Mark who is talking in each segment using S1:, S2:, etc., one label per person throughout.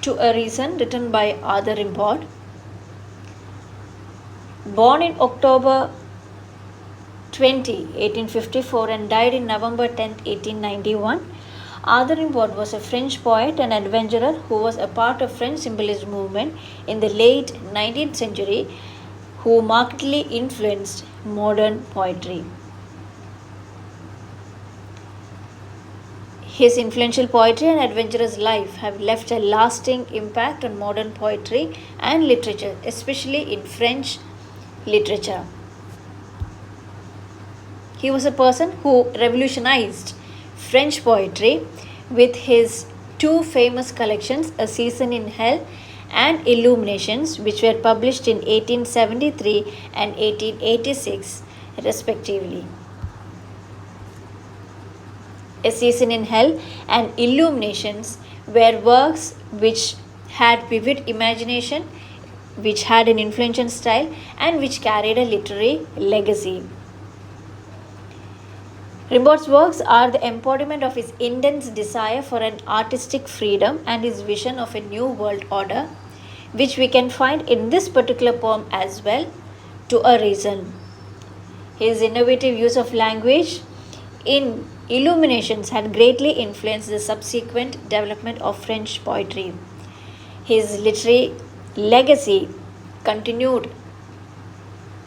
S1: To a Reason, written by Arthur Rimbaud. Born in October 20, 1854 and died in November 10, 1891, Arthur Rimbaud was a French poet and adventurer who was a part of French symbolist movement in the late 19th century, who markedly influenced modern poetry. His influential poetry and adventurous life have left a lasting impact on modern poetry and literature, especially in French literature. He was a person who revolutionized French poetry with his two famous collections, A Season in Hell and Illuminations, which were published in 1873 and 1886, respectively. A Season in Hell and Illuminations were works which had vivid imagination, which had an influential style, and which carried a literary legacy. Rimbaud's works are the embodiment of his intense desire for an artistic freedom and his vision of a new world order, which we can find in this particular poem as well, To a Reason. His innovative use of language in Illuminations had greatly influenced the subsequent development of French poetry. His literary legacy continued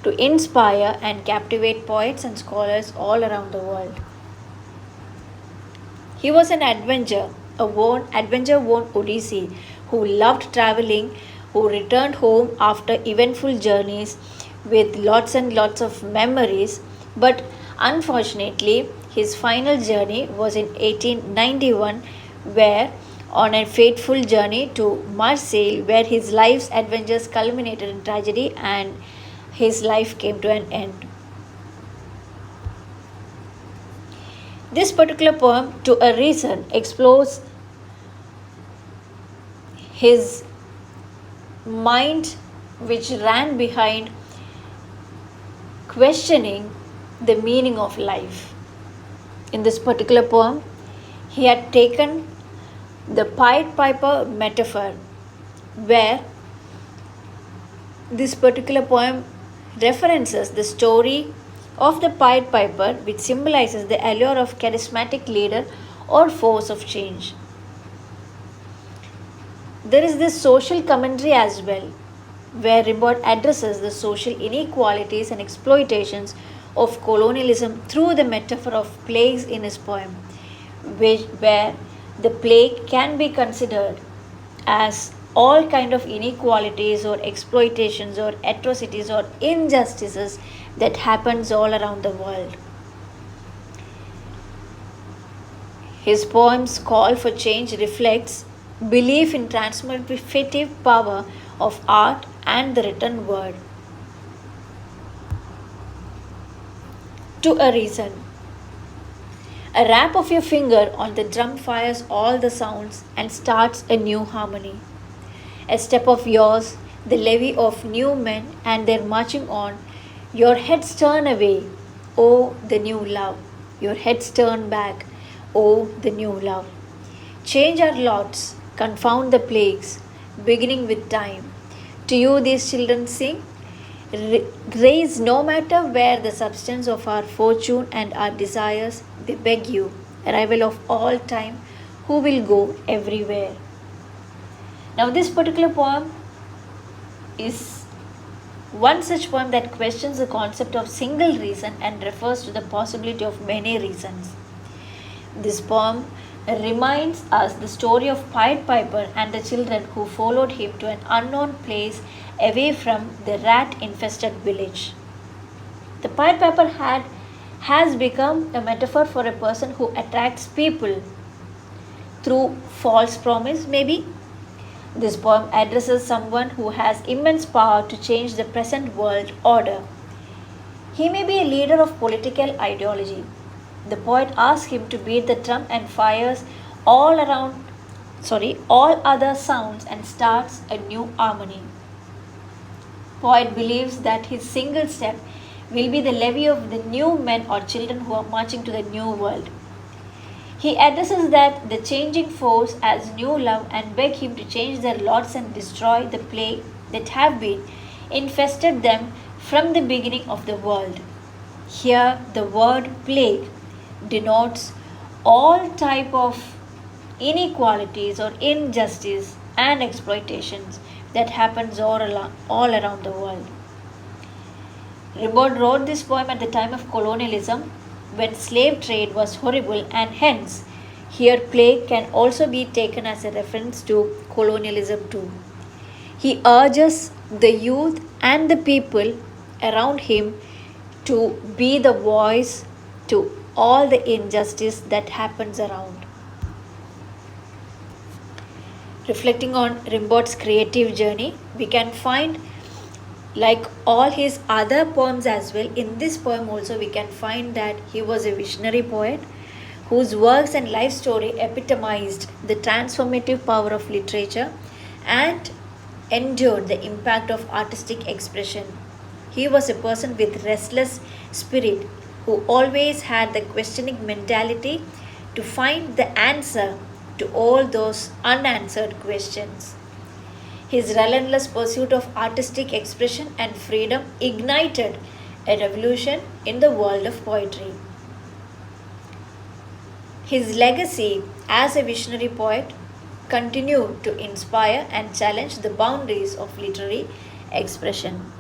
S1: to inspire and captivate poets and scholars all around the world. He was an adventure-worn Odyssey who loved traveling, who returned home after eventful journeys with lots and lots of memories, but unfortunately, his final journey was in 1891, where on a fateful journey to Marseille, where his life's adventures culminated in tragedy and his life came to an end. This particular poem, To a Reason, explores his mind which ran behind questioning the meaning of life. In this particular poem, he had taken the Pied Piper metaphor, where this particular poem references the story of the Pied Piper, which symbolizes the allure of charismatic leader or force of change. There is this social commentary as well, where Rimbaud addresses the social inequalities and exploitations of colonialism through the metaphor of plagues in his poem, where the plague can be considered as all kind of inequalities or exploitations or atrocities or injustices that happens all around the world. His poem's call for change reflects belief in transformative power of art and the written word. To a Reason. A rap of your finger on the drum fires all the sounds and starts a new harmony. A step of yours, the levy of new men and their marching on, your heads turn away, oh the new love. Your heads turn back, oh the new love. Change our lots, confound the plagues, beginning with time. To you these children sing, raise no matter where the substance of our fortune and our desires, they beg you, arrival of all time, who will go everywhere. Now this particular poem is one such poem that questions the concept of single reason and refers to the possibility of many reasons. This poem reminds us the story of Pied Piper and the children who followed him to an unknown place away from the rat-infested village. The Pied Piper has become a metaphor for a person who attracts people through false promise, maybe. This poem addresses someone who has immense power to change the present world order. He may be a leader of political ideology. The poet asks him to beat the drum and fires all other sounds and starts a new harmony. Poet believes that his single step will be the levy of the new men or children who are marching to the new world. He addresses that the changing force as new love and beg him to change their lots and destroy the plague that have been infested them from the beginning of the world. Here the word plague denotes all type of inequalities or injustice and exploitations that happens all around the world. Rimbaud wrote this poem at the time of colonialism when slave trade was horrible, and hence here plague can also be taken as a reference to colonialism too. He urges the youth and the people around him to be the voice to all the injustice that happens around. Reflecting on Rimbaud's creative journey, we can find, like all his other poems as well, in this poem also we can find that he was a visionary poet whose works and life story epitomized the transformative power of literature and endured the impact of artistic expression. He was a person with restless spirit who always had the questioning mentality to find the answer to all those unanswered questions. His relentless pursuit of artistic expression and freedom ignited a revolution in the world of poetry. His legacy as a visionary poet continued to inspire and challenge the boundaries of literary expression.